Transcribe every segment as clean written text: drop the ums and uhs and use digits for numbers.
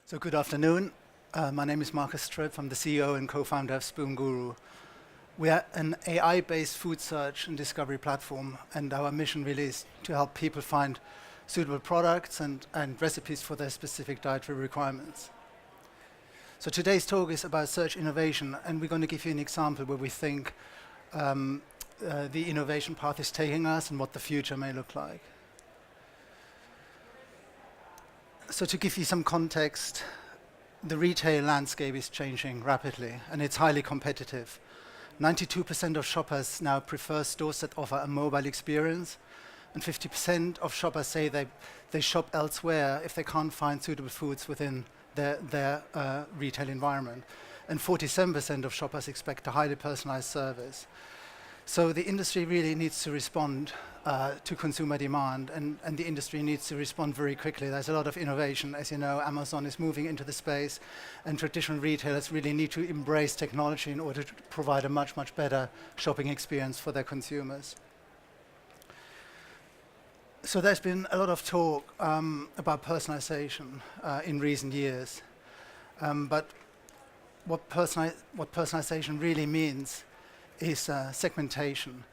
So good afternoon. My name is Markus Stripf. I'm the CEO and co-founder of Spoon Guru. We are an AI-based food search and discovery platform, and our mission really is to help people find suitable products and recipes for their specific dietary requirements. So today's talk is about search innovation, and we're going to give you an example where we think the innovation path is taking us and what the future may look like. So to give you some context, the retail landscape is changing rapidly, and it's highly competitive. 92% of shoppers now prefer stores that offer a mobile experience, and 50% of shoppers say they shop elsewhere if they can't find suitable foods within their retail environment. And 47% of shoppers expect a highly personalized service. So the industry really needs to respond to consumer demand, and the industry needs to respond very quickly. There's a lot of innovation. As you know, Amazon is moving into the space, and traditional retailers really need to embrace technology in order to provide a much, much better shopping experience for their consumers. So there's been a lot of talk about personalization in recent years. But what personalization really means is segmentation.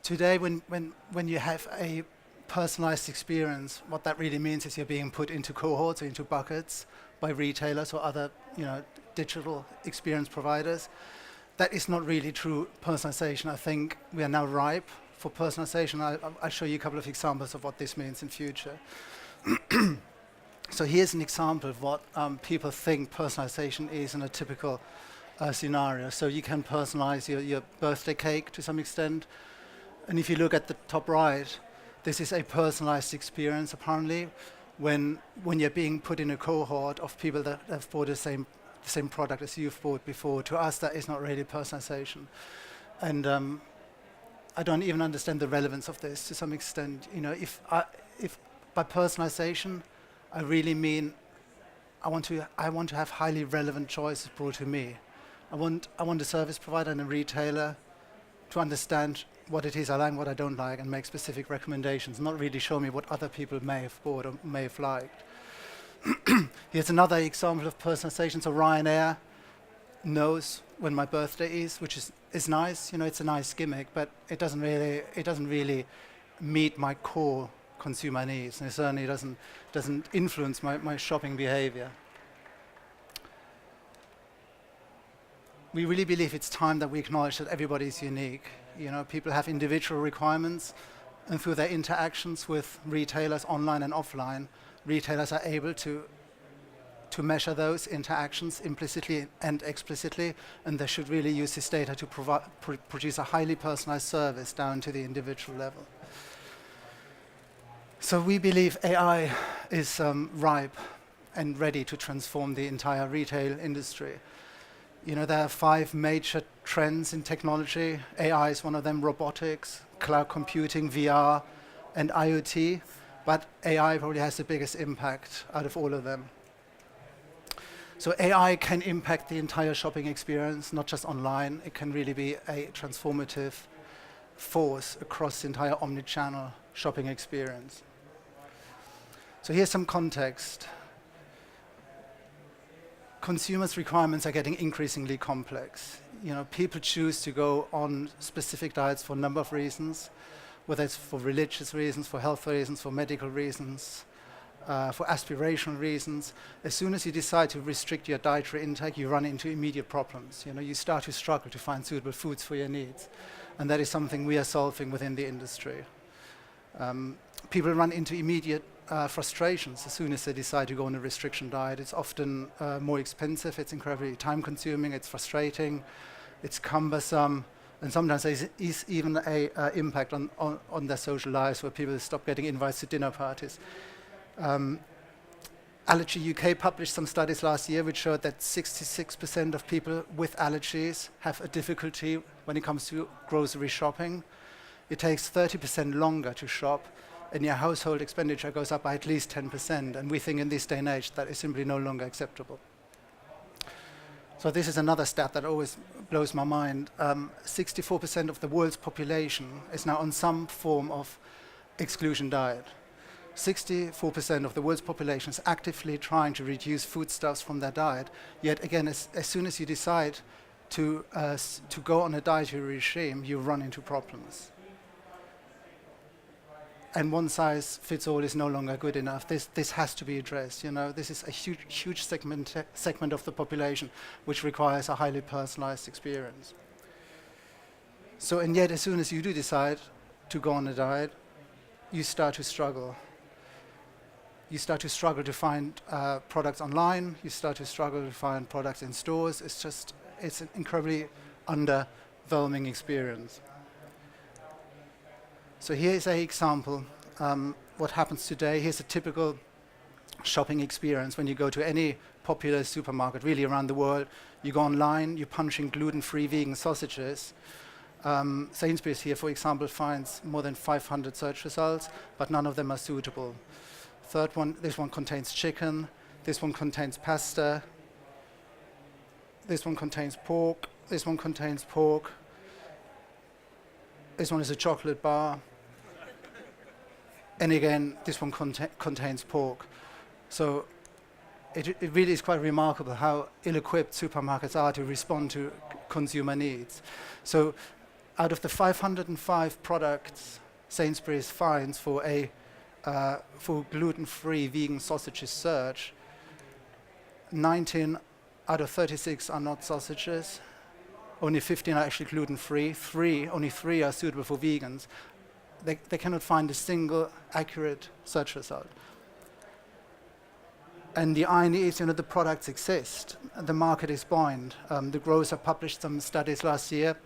Today, when you have a personalized experience, what that really means is you're being put into cohorts or into buckets by retailers or other digital experience providers. That is not really true personalization. I think we are now ripe for personalization. I'll show you a couple of examples of what this means in future. So here's an example of what people think personalization is in a typical scenario. So you can personalize your birthday cake to some extent. And if you look at the top right, this is a personalized experience apparently when you're being put in a cohort of people that have bought the same product as you've bought before. To us, that is not really personalization. And I don't even understand the relevance of this to some extent. If by personalization, I really mean I want to have highly relevant choices brought to me. I want a service provider and a retailer to understand what it is I like and what I don't like and make specific recommendations, not really show me what other people may have bought or may have liked. Here's another example of personalization. So Ryanair knows when my birthday is, which is nice. It's a nice gimmick, but it doesn't really meet my core consumer needs, and it certainly doesn't influence my shopping behavior. We really believe it's time that we acknowledge that everybody is unique. People have individual requirements, and through their interactions with retailers online and offline, retailers are able to measure those interactions implicitly and explicitly, and they should really use this data to produce a highly personalized service down to the individual level. So we believe AI is ripe and ready to transform the entire retail industry. There are 5 major trends in technology. AI is one of them: robotics, cloud computing, VR, and IoT. But AI probably has the biggest impact out of all of them. So AI can impact the entire shopping experience, not just online. It can really be a transformative force across the entire omnichannel shopping experience. So here's some context. Consumers' requirements are getting increasingly complex. People choose to go on specific diets for a number of reasons, whether it's for religious reasons, for health reasons, for medical reasons, for aspirational reasons. As soon as you decide to restrict your dietary intake, you run into immediate problems. You start to struggle to find suitable foods for your needs. And that is something we are solving within the industry. People run into immediate frustrations as soon as they decide to go on a restriction diet. It's often more expensive, it's incredibly time-consuming, it's frustrating, it's cumbersome, and sometimes there is even an impact on their social lives, where people stop getting invites to dinner parties. Allergy UK published some studies last year which showed that 66% of people with allergies have a difficulty when it comes to grocery shopping. It takes 30% longer to shop, and your household expenditure goes up by at least 10%. And we think in this day and age that is simply no longer acceptable. So this is another stat that always blows my mind. 64% of the world's population is now on some form of exclusion diet. 64% of the world's population is actively trying to reduce foodstuffs from their diet. Yet again, as soon as you decide to go on a dietary regime, you run into problems. And one size fits all is no longer good enough. This has to be addressed. This is a huge segment of the population which requires a highly personalized experience. So, and yet, as soon as you do decide to go on a diet, you start to struggle. You start to struggle to find products online. You start to struggle to find products in stores. It's an incredibly underwhelming experience. So here's an example. What happens today? Here's a typical shopping experience when you go to any popular supermarket, really around the world. You go online, you punch in gluten-free vegan sausages. Sainsbury's here, for example, finds more than 500 search results, but none of them are suitable. Third one, this one contains chicken. This one contains pasta. This one contains pork. This one contains pork. This one is a chocolate bar. And again, this one contains pork. So it really is quite remarkable how ill-equipped supermarkets are to respond to consumer needs. So out of the 505 products Sainsbury's finds for gluten-free vegan sausages search, 19 out of 36 are not sausages. Only 15 are actually gluten-free. Only three are suitable for vegans. They cannot find a single accurate search result. And the irony is, the products exist. The market is buoyant. The grocer published some studies last year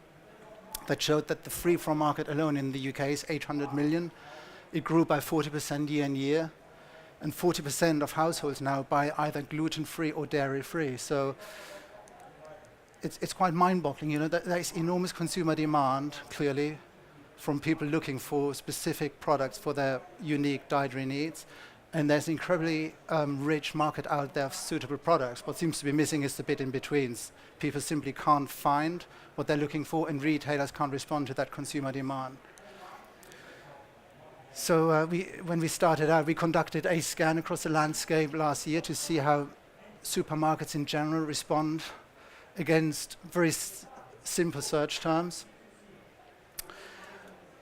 that showed that the free-from market alone in the UK is 800 million. It grew by 40% year on year. And 40% of households now buy either gluten-free or dairy-free. So it's quite mind-boggling, that there is enormous consumer demand, clearly, from people looking for specific products for their unique dietary needs. And there's an incredibly rich market out there of suitable products. What seems to be missing is the bit in between. People simply can't find what they're looking for, and retailers can't respond to that consumer demand. So when we started out, we conducted a scan across the landscape last year to see how supermarkets in general respond against very simple search terms.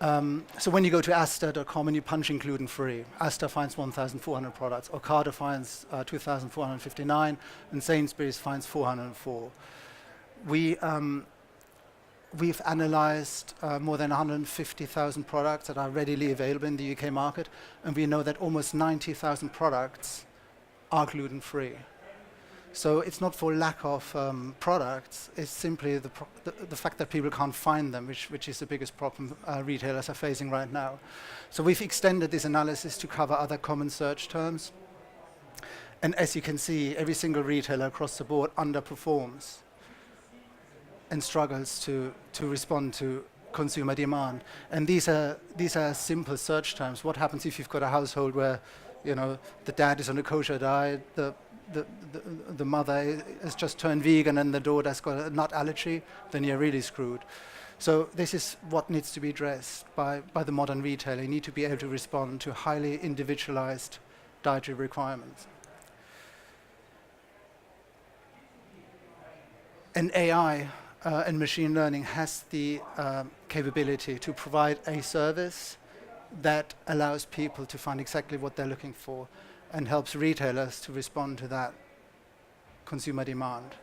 So when you go to Asda.com and you punch in gluten-free, Asda finds 1,400 products, Ocado finds 2,459, and Sainsbury's finds 404. We've analyzed more than 150,000 products that are readily available in the UK market, and we know that almost 90,000 products are gluten-free. So it's not for lack of products, it's simply the fact that people can't find them, which is the biggest problem retailers are facing right now. So we've extended this analysis to cover other common search terms. And as you can see, every single retailer across the board underperforms and struggles to respond to consumer demand. And these are simple search terms. What happens if you've got a household where the dad is on a kosher diet, the mother has just turned vegan, and the daughter's got a nut allergy? Then you're really screwed. So this is what needs to be addressed by the modern retailer. You need to be able to respond to highly individualized dietary requirements. And AI and machine learning has the capability to provide a service that allows people to find exactly what they're looking for and helps retailers to respond to that consumer demand.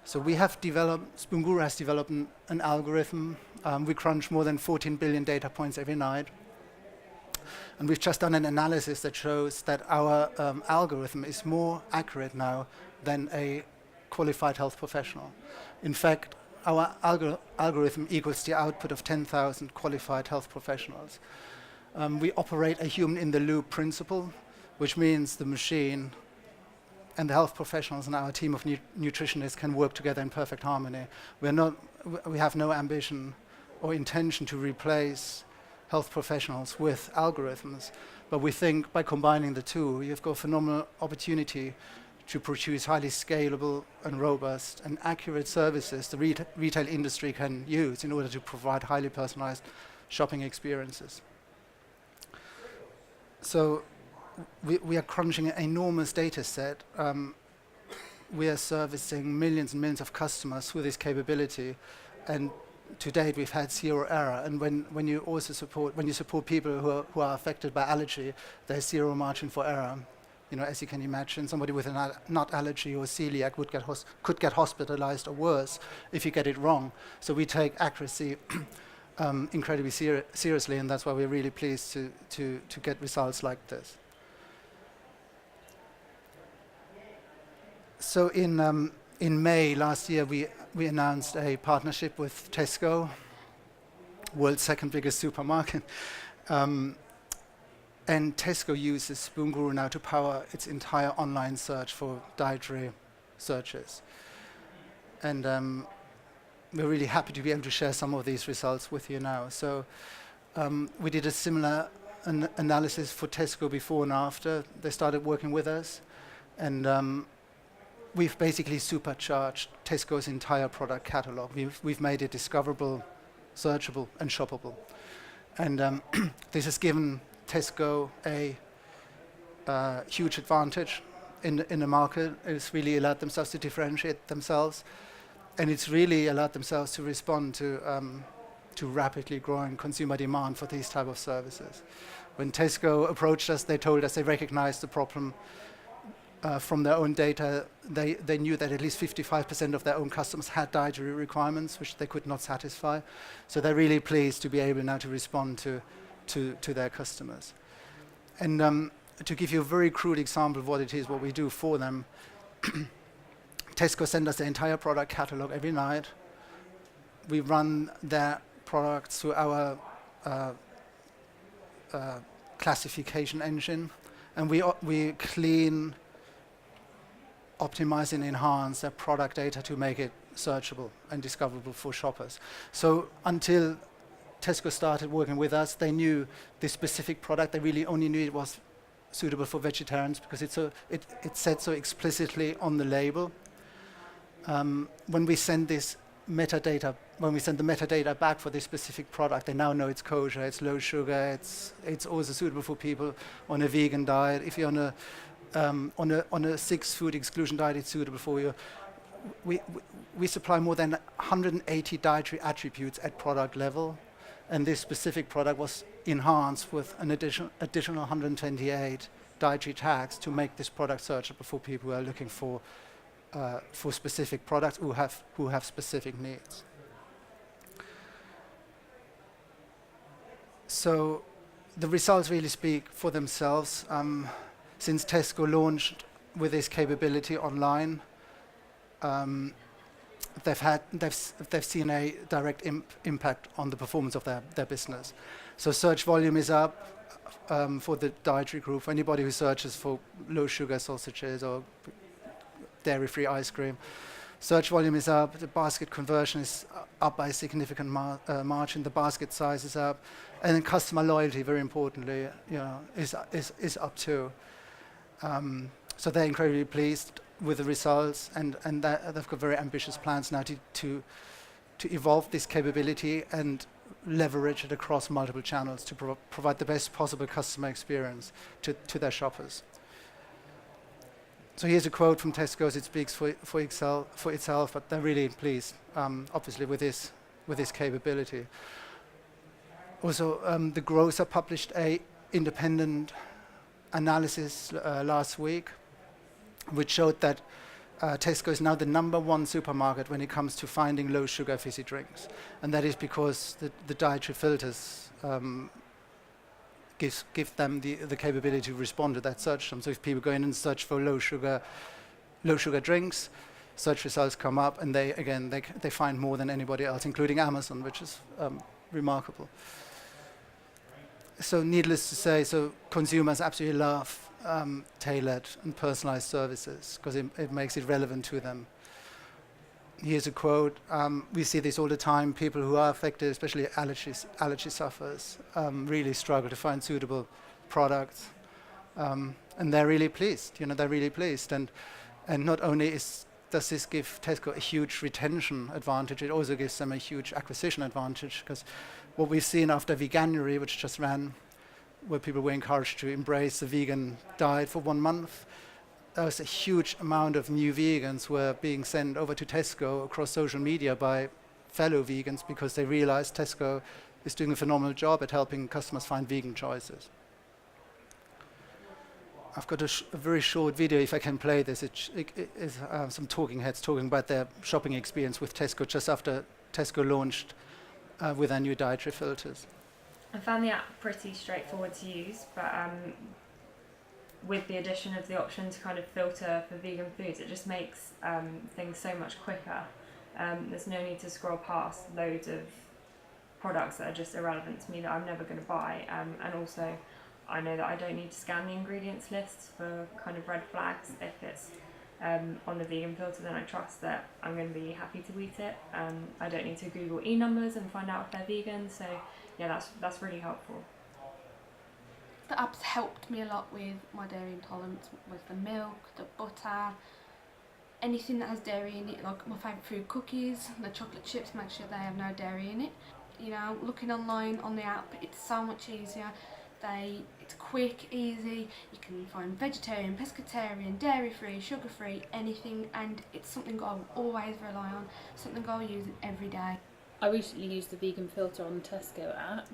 So Spoon Guru has developed an algorithm. We crunch more than 14 billion data points every night. And we've just done an analysis that shows that our algorithm is more accurate now than a qualified health professional. In fact, our algorithm equals the output of 10,000 qualified health professionals. We operate a human-in-the-loop principle, which means the machine and the health professionals and our team of nutritionists can work together in perfect harmony. We have no ambition or intention to replace health professionals with algorithms, but we think by combining the two, you've got a phenomenal opportunity to produce highly scalable and robust and accurate services the retail industry can use in order to provide highly personalized shopping experiences. So we are crunching an enormous data set. We are servicing millions and millions of customers with this capability, and to date we've had zero error. And when you also support people who are affected by allergy, there's zero margin for error. You know, as you can imagine, somebody with a nut allergy or celiac could get hospitalized or worse if you get it wrong. So we take accuracy incredibly seriously, and that's why we're really pleased to get results like this. So in May last year, we announced a partnership with Tesco, world's second biggest supermarket. And Tesco uses Spoon Guru now to power its entire online search for dietary searches. And we're really happy to be able to share some of these results with you now. So we did a similar analysis for Tesco before and after they started working with us. And we've basically supercharged Tesco's entire product catalog. We've made it discoverable, searchable, and shoppable. And this has given Tesco a huge advantage in the market. It's really allowed themselves to differentiate themselves, and it's really allowed themselves to respond to rapidly growing consumer demand for these type of services. When Tesco approached us, they told us they recognized the problem. From their own data, they knew that at least 55% of their own customers had dietary requirements which they could not satisfy. So they're really pleased to be able now to respond to their customers. And to give you a very crude example of what it is, what we do for them, Tesco send us the entire product catalog every night. We run their products through our classification engine, and we clean, optimize and enhance their product data to make it searchable and discoverable for shoppers. So until Tesco started working with us, they knew this specific product. They really only knew it was suitable for vegetarians because it said so explicitly on the label. When we send the metadata back for this specific product, they now know it's kosher, it's low sugar, it's also suitable for people on a vegan diet. If you're on a 6-food exclusion diet, it's suitable for you. We supply more than 180 dietary attributes at product level, and this specific product was enhanced with an additional 128 dietary tags to make this product searchable for people who are looking for specific products who have specific needs. So the results really speak for themselves. Since Tesco launched with this capability online, they've seen a direct impact on the performance of their business. So search volume is up for the dietary group. For anybody who searches for low sugar sausages or dairy-free ice cream, search volume is up. The basket conversion is up by a significant margin. The basket size is up, and then customer loyalty, very importantly, is up too. So they're incredibly pleased with the results, and they've got very ambitious plans now to evolve this capability and leverage it across multiple channels to provide the best possible customer experience to their shoppers. So here's a quote from Tesco's. It speaks for itself, but they're really pleased, obviously, with this capability. Also, the grocer published a independent analysis last week, which showed that Tesco is now the #1 supermarket when it comes to finding low sugar fizzy drinks, and that is because the dietary filters give them the capability to respond to that search term. So if people go in and search for low sugar drinks, search results come up, and they find more than anybody else, including Amazon, which is remarkable. So needless to say, so consumers absolutely love tailored and personalized services because it makes it relevant to them. Here's a quote. We see this all the time. People who are affected, especially allergy sufferers, really struggle to find suitable products. And they're really pleased. They're really pleased. And not only does this give Tesco a huge retention advantage, it also gives them a huge acquisition advantage, because what we've seen after Veganuary, which just ran where people were encouraged to embrace the vegan diet for 1 month. There was a huge amount of new vegans were being sent over to Tesco across social media by fellow vegans because they realized Tesco is doing a phenomenal job at helping customers find vegan choices. I've got a very short video, if I can play this. It is some talking heads talking about their shopping experience with Tesco just after Tesco launched with their new dietary filters. I found the app pretty straightforward to use, but with the addition of the option to kind of filter for vegan foods, it just makes things so much quicker. There's no need to scroll past loads of products that are just irrelevant to me that I'm never going to buy, and also I know that I don't need to scan the ingredients lists for kind of red flags. If it's on the vegan filter, then I trust that I'm going to be happy to eat it. I don't need to Google e-numbers and find out if they're vegan, so yeah, that's really helpful. The app's helped me a lot with my dairy intolerance, with the milk, the butter, anything that has dairy in it, like my favourite food, cookies, the chocolate chips, make sure they have no dairy in it. You know, looking online on the app, it's so much easier. It's quick, easy, you can find vegetarian, pescatarian, dairy-free, sugar-free, anything, and it's something I'll always rely on, something I'll use every day. I recently used the vegan filter on the Tesco app,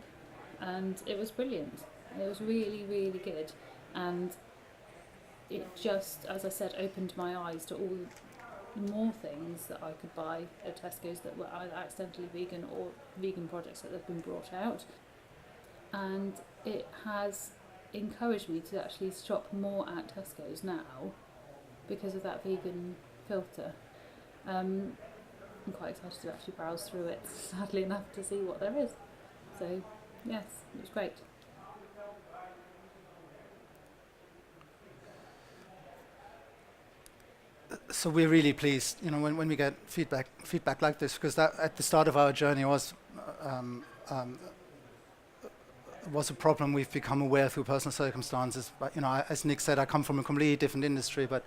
and it was brilliant. It was really, really good, and it just, as I said, opened my eyes to all more things that I could buy at Tesco's that were either accidentally vegan or vegan products that have been brought out. And it has encouraged me to actually shop more at Tesco's now because of that vegan filter. I'm quite excited to actually browse through it, sadly enough, to see what there is. So yes, it was great. So we're really pleased, when we get feedback like this, because that at the start of our journey was a problem we've become aware through personal circumstances. But as Nick said, I come from a completely different industry, but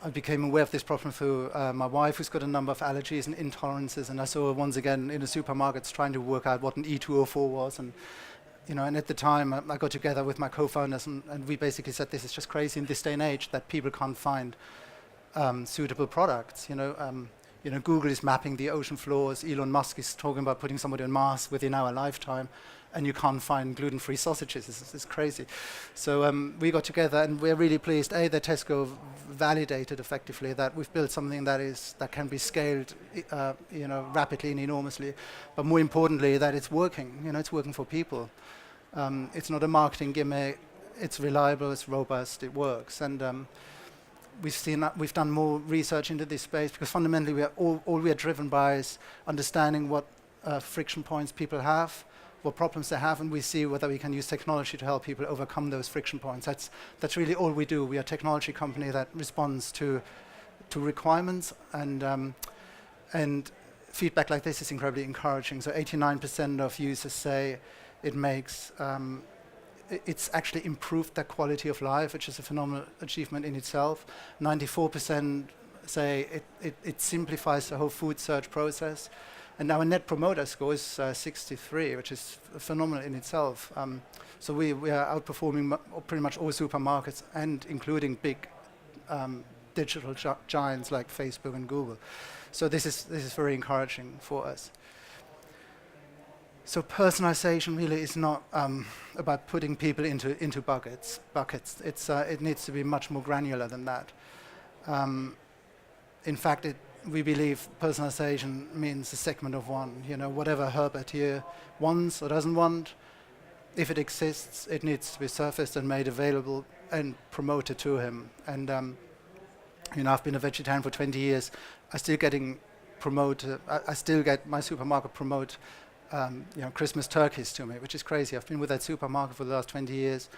I became aware of this problem through my wife, who's got a number of allergies and intolerances, and I saw her once again in the supermarkets trying to work out what an E204 was, and and at the time I got together with my co-founders, and we basically said this is just crazy in this day and age that people can't find suitable products. Google is mapping the ocean floors. Elon Musk is talking about putting somebody on Mars within our lifetime, and you can't find gluten-free sausages. It's crazy. So we got together, and we're really pleased, that Tesco validated effectively that we've built something that can be scaled, rapidly and enormously, but more importantly, that it's working. It's working for people. It's not a marketing gimmick. It's reliable. It's robust. It works. And we've done more research into this space because fundamentally all we are driven by is understanding what friction points people have, what problems they have, and we see whether we can use technology to help people overcome those friction points. That's really all we do. We are a technology company that responds to requirements, and feedback like this is incredibly encouraging. So 89% of users say it makes it's actually improved their quality of life, which is a phenomenal achievement in itself. 94% say it simplifies the whole food search process. And our net promoter score is 63, which is phenomenal in itself. So we are outperforming pretty much all supermarkets, and including big digital giants like Facebook and Google. So this is very encouraging for us. So personalization really is not about putting people into buckets. It needs to be much more granular than that. In fact, we believe personalization means a segment of one. Whatever Herbert here wants or doesn't want, if it exists, it needs to be surfaced and made available and promoted to him. And I've been a vegetarian for 20 years. I still get my supermarket promote Christmas turkeys to me, which is crazy. I've been with that supermarket for the last 20 years.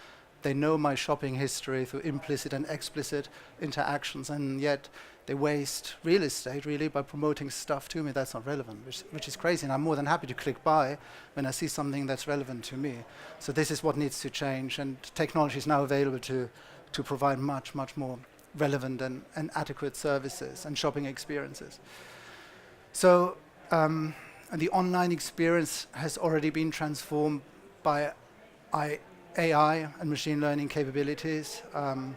They know my shopping history through implicit and explicit interactions, and yet they waste real estate really by promoting stuff to me that's not relevant, which is crazy. And I'm more than happy to click buy when I see something that's relevant to me. So this is what needs to change, and technology is now available to provide much more relevant and adequate services and shopping experiences. So the online experience has already been transformed by AI and machine learning capabilities. And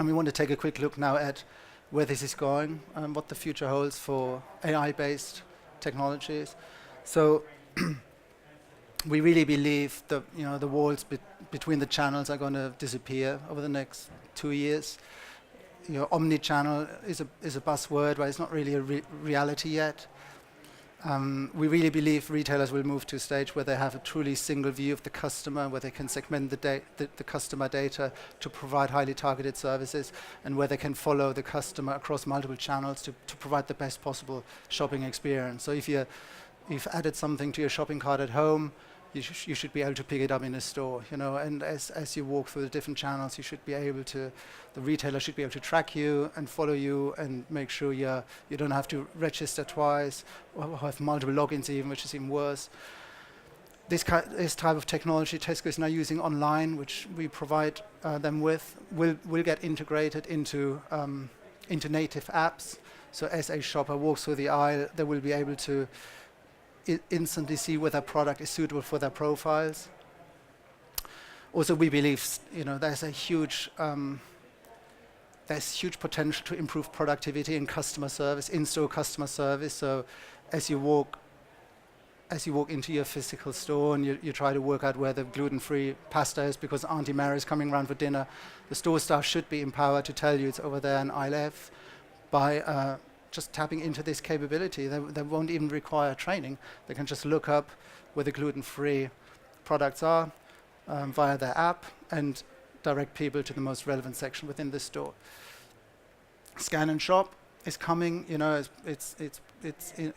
we want to take a quick look now at where this is going and what the future holds for AI-based technologies. So we really believe that the walls between the channels are going to disappear over the next 2 years. Omnichannel is a buzzword, but it's not really a reality yet. We really believe retailers will move to a stage where they have a truly single view of the customer, where they can segment the customer data to provide highly targeted services, and where they can follow the customer across multiple channels to provide the best possible shopping experience. So if you've added something to your shopping cart at home, you should be able to pick it up in a store, and as you walk through the different channels, the retailer should be able to track you and follow you and make sure you don't have to register twice or have multiple logins even, which is even worse. This type of technology Tesco is now using online, which we provide them with, will get integrated into native apps. So as a shopper walks through the aisle, they will be able to instantly see whether product is suitable for their profiles. Also, we believe there's huge potential to improve productivity in customer service, in-store customer service. So as you walk into your physical store and you try to work out where the gluten-free pasta is because Auntie Mary is coming around for dinner, the store staff should be empowered to tell you it's over there in aisle F by just tapping into this capability. They won't even require training. They can just look up where the gluten-free products are via their app and direct people to the most relevant section within the store. Scan and shop is coming. It's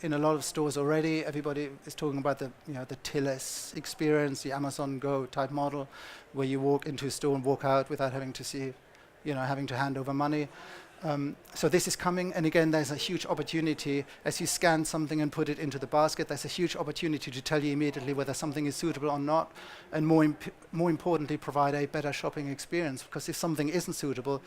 in a lot of stores already. Everybody is talking about the till-less experience, the Amazon Go type model, where you walk into a store and walk out without having to see, having to hand over money. So this is coming, and again, there's a huge opportunity as you scan something and put it into the basket. There's a huge opportunity to tell you immediately whether something is suitable or not, and more importantly, provide a better shopping experience. Because if something isn't suitable,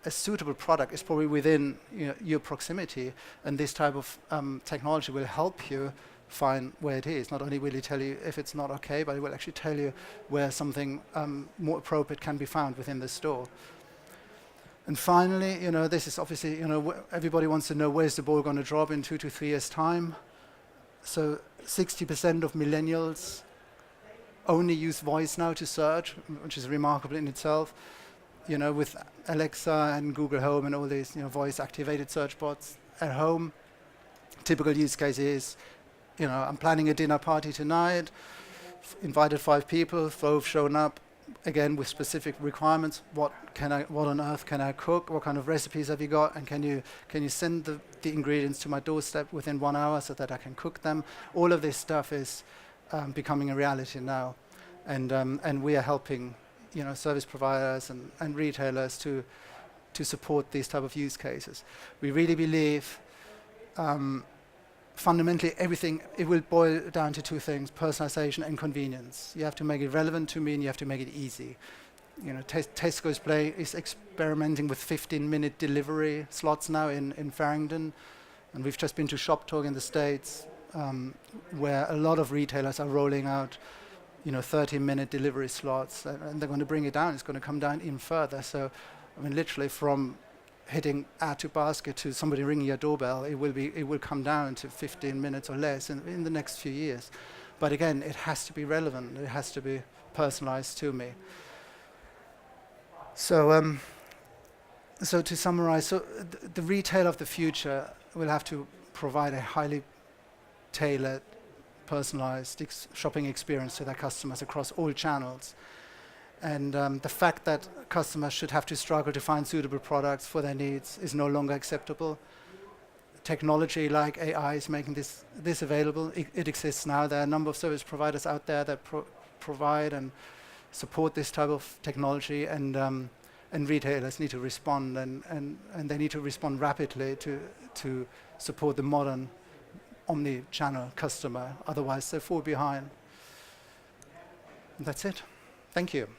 a suitable product is probably within your proximity, and this type of technology will help you find where it is. Not only will it tell you if it's not okay, but it will actually tell you where something more appropriate can be found within the store. And finally, this is obviously, everybody wants to know where's the ball going to drop in 2 to 3 years' time. So 60% of millennials only use voice now to search, which is remarkable in itself. With Alexa and Google Home and all these, voice-activated search bots at home. Typical use case is, I'm planning a dinner party tonight, invited 5 people, 4 have shown up. Again, with specific requirements, what on earth can I cook? What kind of recipes have you got? And can you send the ingredients to my doorstep within 1 hour so that I can cook them? All of this stuff is becoming a reality now, and we are helping service providers and retailers to support these type of use cases. We really believe fundamentally everything, it will boil down to 2 things: personalization and convenience. You have to make it relevant to me, and you have to make it easy. Tesco is experimenting with 15-minute delivery slots now in Farringdon, and we've just been to Shop Talk in the States, where a lot of retailers are rolling out 30-minute delivery slots, and they're going to bring it down. It's going to come down even further. So, literally from hitting add to basket to somebody ringing your doorbell, it will come down to 15 minutes or less in the next few years. But again, it has to be relevant. It has to be personalized to me. So, so to summarize, the retail of the future will have to provide a highly tailored, personalized shopping experience to their customers across all channels. And the fact that customers should have to struggle to find suitable products for their needs is no longer acceptable. Technology like AI is making this available. It exists now. There are a number of service providers out there that provide and support this type of technology, and retailers need to respond, and they need to respond rapidly to support the modern omni-channel customer. Otherwise, they fall behind. And that's it. Thank you.